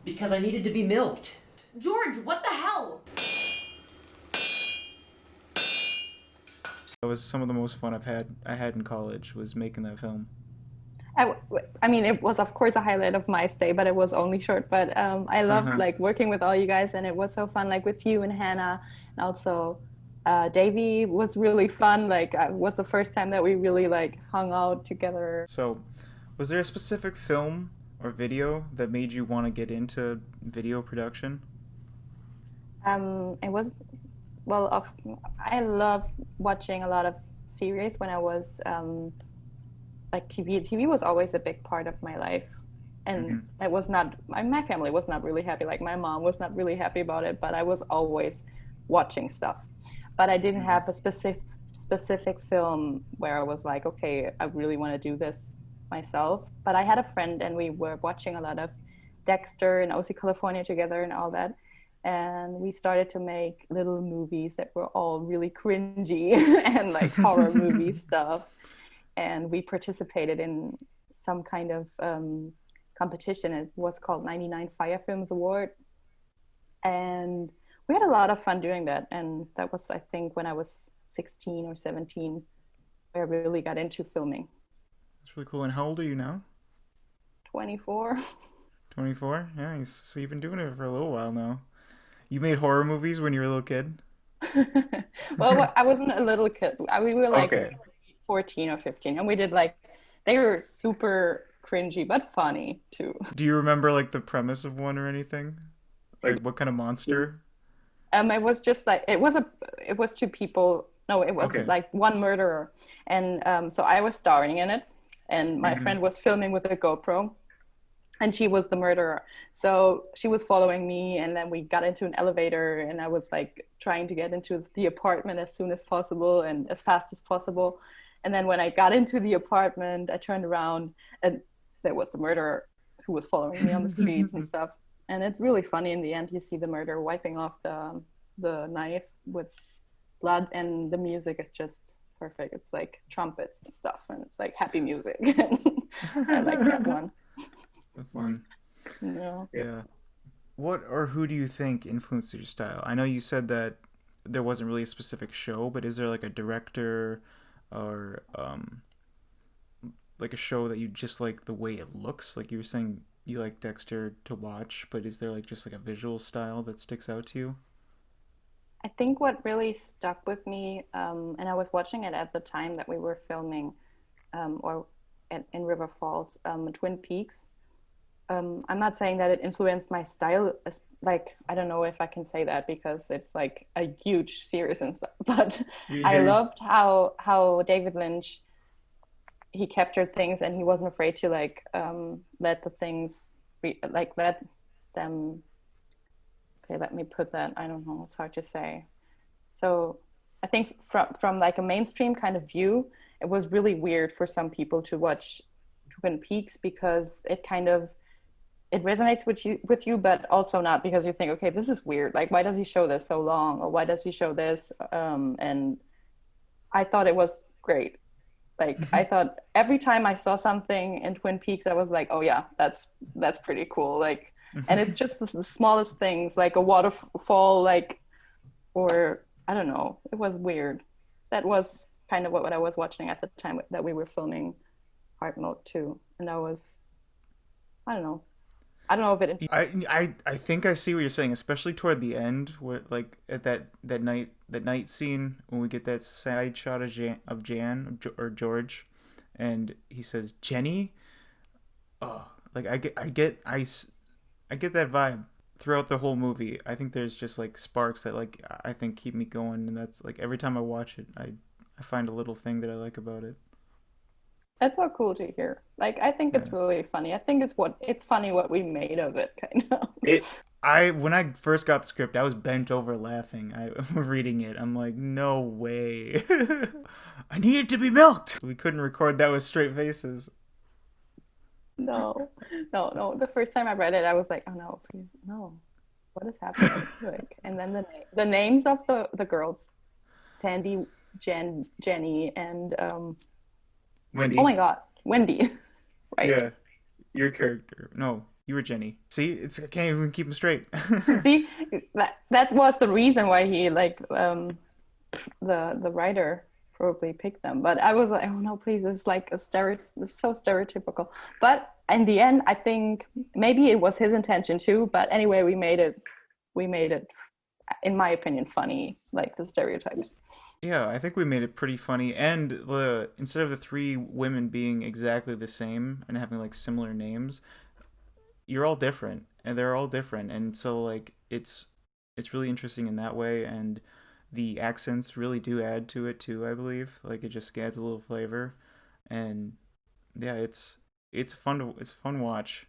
Because I needed to be milked. George, what the hell? That was some of the most fun I had in college was making that film. I mean, it was of course a highlight of my stay, but it was only short. But I loved Uh-huh. like working with all you guys, and it was so fun, like with you and Hannah, and also Davey was really fun. Like, it was the first time that we really like hung out together. So, was there a specific film or video that made you want to get into video production? It was well, I loved watching a lot of series when I was like TV. TV was always a big part of my life, and Hmm. it was not. My family was not really happy. Like my mom was not really happy about it, but I was always watching stuff. But I didn't Hmm. have a specific film where I was like, okay, I really want to do this myself. But I had a friend, and we were watching a lot of Dexter and OC California together and all that. And we started to make little movies that were all really cringy and like horror movie stuff. And we participated in some kind of competition. It was called 99 Fire Films Award. And we had a lot of fun doing that. And that was, I think, when I was 16 or 17, where I really got into filming. That's really cool. And how old are you now? 24. 24? Nice. So you've been doing it for a little while now. You made horror movies when you were a little kid? Well, I wasn't a little kid. We were like Okay. 14 or 15. And we did like, they were super cringy, but funny too. Do you remember like the premise of one or anything? Like what kind of monster? It was just like it was two people. No, it was Okay. like one murderer, and so I was starring in it, and my Hmm. friend was filming with a GoPro, and she was the murderer. So she was following me, and then we got into an elevator, and I was like trying to get into the apartment as soon as possible and as fast as possible. And then when I got into the apartment, I turned around, and there was the murderer who was following me on the streets and stuff. And it's really funny in the end. You see the murderer wiping off the knife with blood, and the music is just perfect. It's like trumpets and stuff, and it's like happy music. I like that one. Fun. Yeah. Yeah. What or who do you think influenced your style? I know you said that there wasn't really a specific show, but is there like a director or like a show that you just like the way it looks? Like you were saying you like Dexter to watch, but is there like just like a visual style that sticks out to you? I think what really stuck with me, and I was watching it at the time that we were filming, or in River Falls, Twin Peaks. I'm not saying that it influenced my style. Like, I don't know if I can say that because it's like a huge series and stuff. But I Yeah. loved how David Lynch, he captured things, and he wasn't afraid to like let the things like let them. Okay, let me put that. I don't know. It's hard to say. So I think from like a mainstream kind of view, it was really weird for some people to watch Twin Peaks because it kind of it resonates with you, but also not because you think, okay, this is weird. Like, why does he show this so long, or why does he show this? And I thought it was great. Like, I thought every time I saw something in Twin Peaks, I was like, oh yeah, that's pretty cool. Like, and it's just the smallest things, like a waterfall, like, or I don't know. It was weird. That was kind of what I was watching at the time that we were filming HeartMiLK too, and that was I don't know. I don't know if it. I think I see what you're saying, especially toward the end, where like at that night scene when we get that side shot of or George, and he says Jenny. Oh, like I get that vibe throughout the whole movie. I think there's just like sparks that like I think keep me going, and that's like every time I watch it, I find a little thing that I like about it. That's so cool to hear. Like, I think it's Yeah. really funny. I think it's funny what we made of it, kind of. It I when I first got the script, I was bent over laughing. I reading it. I'm like, no way. I needed to be milked. We couldn't record that with straight faces. No, no, no. The first time I read it, I was like, oh no, please, no. What is happening? Like, and then the names of the girls, Sandy, Jenny, and oh Wendy. my God, Wendy, right? Yeah. Your character. No. You were Jenny. See, I can't even keep them straight. See, that was the reason why he like the writer probably picked them. But I was like, oh no, please, it's like it's so stereotypical. But in the end, I think maybe it was his intention too. But anyway, we made it, in my opinion, funny, like the stereotypes. Yeah, I think we made it pretty funny. And instead of the three women being exactly the same and having like similar names, you're all different, and they're all different, and so like it's really interesting in that way, and the accents really do add to it too. I believe like it just adds a little flavor, and yeah, it's a fun watch.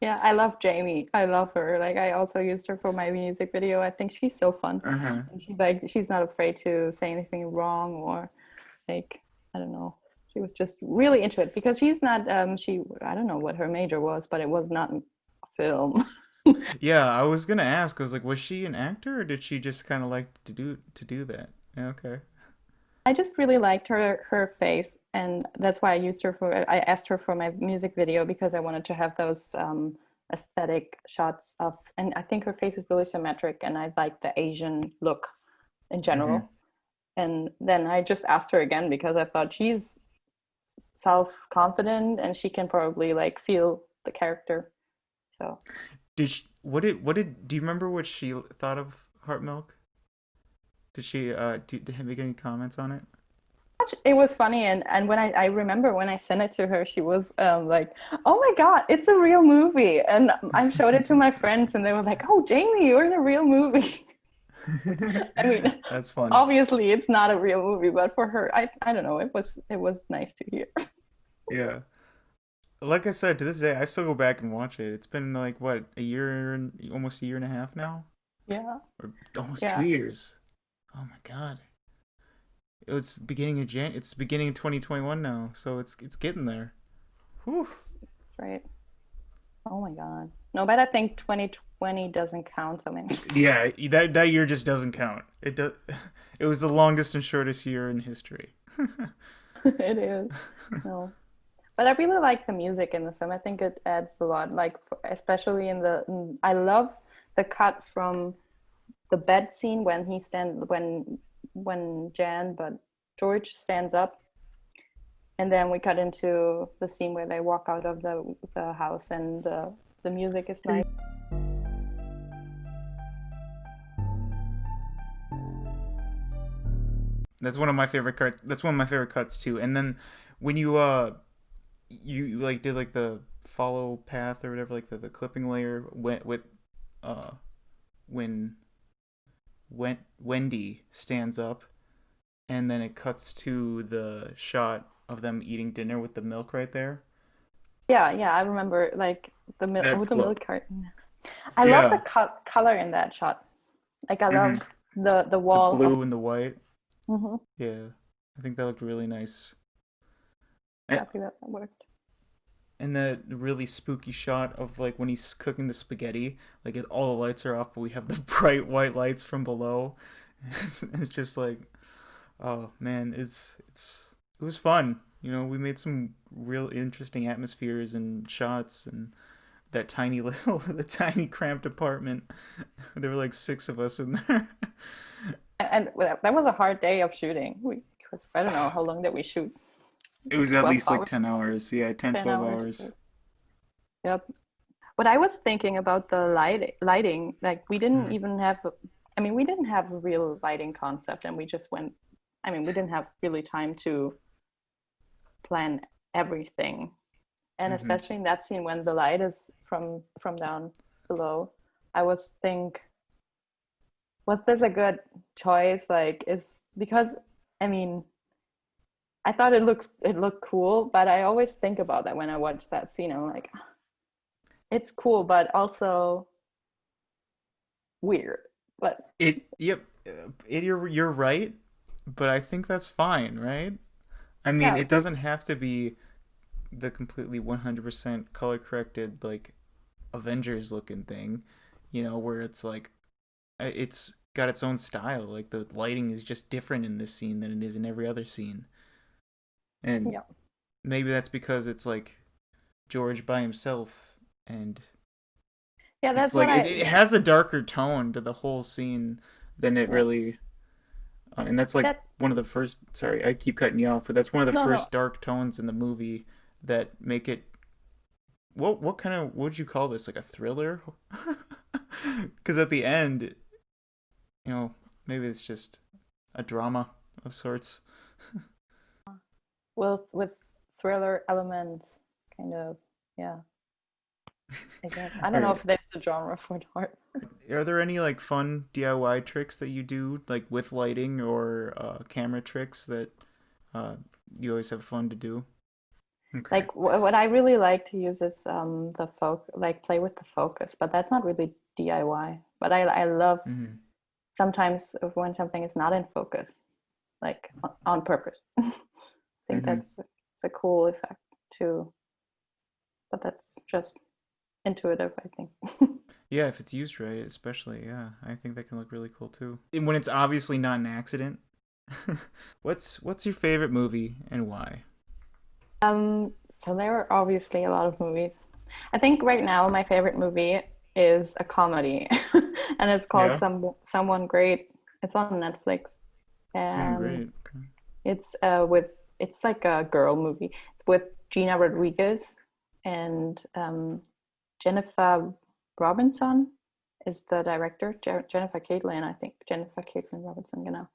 Yeah, I love Jamie. I love her. Like I also used her for my music video. I think she's so fun. Uh-huh. And she's not afraid to say anything wrong or like I don't know. She was just really into it because she's not she I don't know what her major was, but it was not film. Yeah, I was gonna ask. I was like, was she an actor, or did she just kind of like to do that? Yeah, okay. I just really liked her face, and that's why I asked her for my music video because I wanted to have those aesthetic shots of, and I think her face is really symmetric, and I like the Asian look in Hmm. general. And then I just asked her again because I thought she's self-confident and she can probably like feel the character. So Do you remember what she thought of Heart Milk? Did she did he make any comments on it? it was funny, and when I remember when I sent it to her, she was like, "Oh my God, it's a real movie!" And I showed it to my friends, and they were like, "Oh, Jamie, you're in a real movie." I mean, That's fun. obviously it's not a real movie, but for her, I don't know, it was nice to hear. Yeah. Like I said, to this day, I still go back and watch it. It's been like what, a year, almost a year and a half now, Yeah, or almost two yeah, years. Oh my God. It's beginning of It's beginning of 2021 now, so it's getting there. Whew. that's right. Oh my God. No, but I think 2020 doesn't count. I mean, Yeah, that year just doesn't count. It does. It was the longest and shortest year in history. it is. No. But I really like the music in the film. I think it adds a lot, like especially I love the cut from the bed scene when Jan but George stands up, and then we cut into the scene where they walk out of the house, and the music is nice. That's one of my favorite cuts. That's one of my favorite cuts too. And then when you like did like the follow path or whatever, like the clipping layer went with uh when Wendy stands up, and then it cuts to the shot of them eating dinner with the milk right there. Yeah, yeah, I remember like That with the flow. milk carton. I love the Yeah, color in that shot. Like I love hmm, the the wall of. blue and the white. Mhm. Yeah, I think that looked really nice. And, Happy that worked. and the really spooky shot of like when he's cooking the spaghetti, like all the lights are off, but we have the bright white lights from below. It's just like, oh man, it was fun. We made some real interesting atmospheres and shots, and that tiny little the tiny cramped apartment. There were like six of us in there. And that was a hard day of shooting. Because I don't know how long did we shoot? It was at 12 least like hours, 10 hours. Yeah, 10, 10 12 hours. hours. Yep. But I was thinking about the lighting. Like we didn't Mhm. even have, I mean, we didn't have a real lighting concept, and we just went. I mean, we didn't have really time to plan everything, and Mhm. especially in that scene when the light is from down below, I was think, was this a good choice? Like, is because I mean, I thought it looked cool, but I always think about that when I watch that scene. I'm like, it's cool, but also weird. But Yep. You're right, but I think that's fine, right? I mean, yeah, it doesn't have to be the completely 100% color corrected like Avengers looking thing, where it's like it's got its own style. Like the lighting is just different in this scene than it is in every other scene. And yeah, maybe that's because it's like George by himself, and Yeah, it's that's what like it has a darker tone to the whole scene than it yeah, really. And that's like that's one of the first. Sorry, I keep cutting you off, but that's one of the no, no. first dark tones in the movie that make it. What kind of what would you call this? Like a thriller? Because at the end, maybe it's just a drama of sorts. With thriller elements, kind of. Yeah, I guess. I All don't know right. if there's a genre for art. Are there any like fun DIY tricks that you do, like with lighting or camera tricks that uh, you always have fun to do? Okay. Like what I really like to use is like play with the focus, but that's not really DIY. But I love Hmm. sometimes when something is not in focus, like on purpose. I think Hmm. it's a cool effect too, but that's just intuitive, I think. Yeah, if it's used right, especially, yeah, I think that can look really cool too. And when it's obviously not an accident. What's your favorite movie and why? So there are obviously a lot of movies. I think right now my favorite movie is a comedy, and it's called Yeah, Someone Great. It's on Netflix, someone and great. Okay. it's it's like a girl movie. It's with Gina Rodriguez and Jennifer Robinson is the director. Jennifer Caitlin, I think. Jennifer Caitlin Robinson, you know.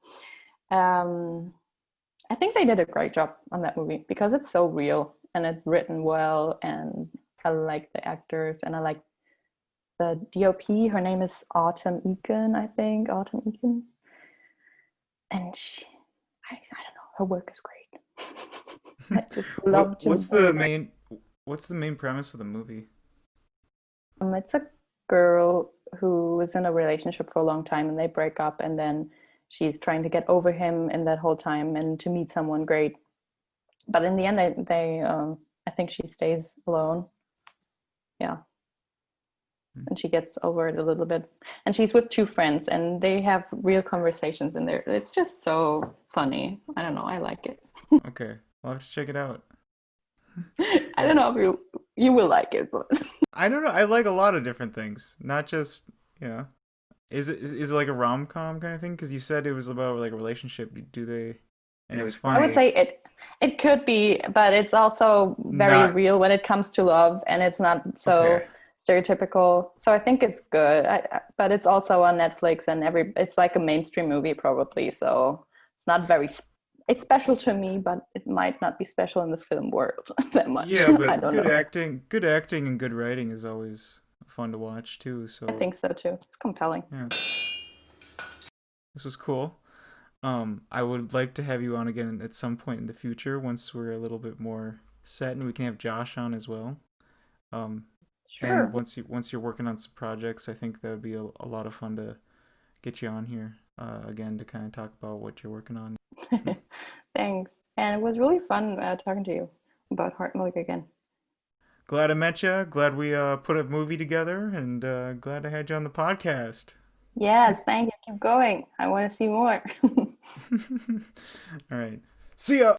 I think they did a great job on that movie because it's so real and it's written well, and I like the actors and I like the DOP. Her name is Autumn Eakin, I think. Autumn Eakin. And I don't know, her work is great. I just love to What's hear the about main premise of the movie? It's a girl who was in a relationship for a long time and they break up, and then she's trying to get over him in that whole time and to meet someone great. But in the end, I think she stays alone. Yeah. And she gets over it a little bit. And she's with two friends and they have real conversations in there. It's just so funny. I don't know. I like it. Okay, I'll have to check it out. I Yeah, don't know if you will like it, but I don't know. I like a lot of different things, not just you know. Is it like a rom com kind of thing? Because you said it was about like a relationship. Do they? And it was I would funny. say it could be, but it's also very Not real when it comes to love, and it's not okay. so stereotypical. So I think it's good. But it's also on Netflix, and it's like a mainstream movie probably. So it's not very. It's special to me, but it might not be special in the film world that much. Yeah, I but don't know. good acting, and good writing is always fun to watch too. I So think so too. It's compelling. yeah, this was cool. I would like to have you on again at some point in the future once we're a little bit more set, and we can have Josh on as well. Um, and Sure. once you're working on some projects, I think that would be a lot of fun to get you on here again to kind of talk about what you're working on. Thanks. And it was really fun talking to you about HeartMiLK again. Glad I met you. Glad we put a movie together, and glad I had you on the podcast. Yes, thank you. Keep going. I want to see more. All right. See ya.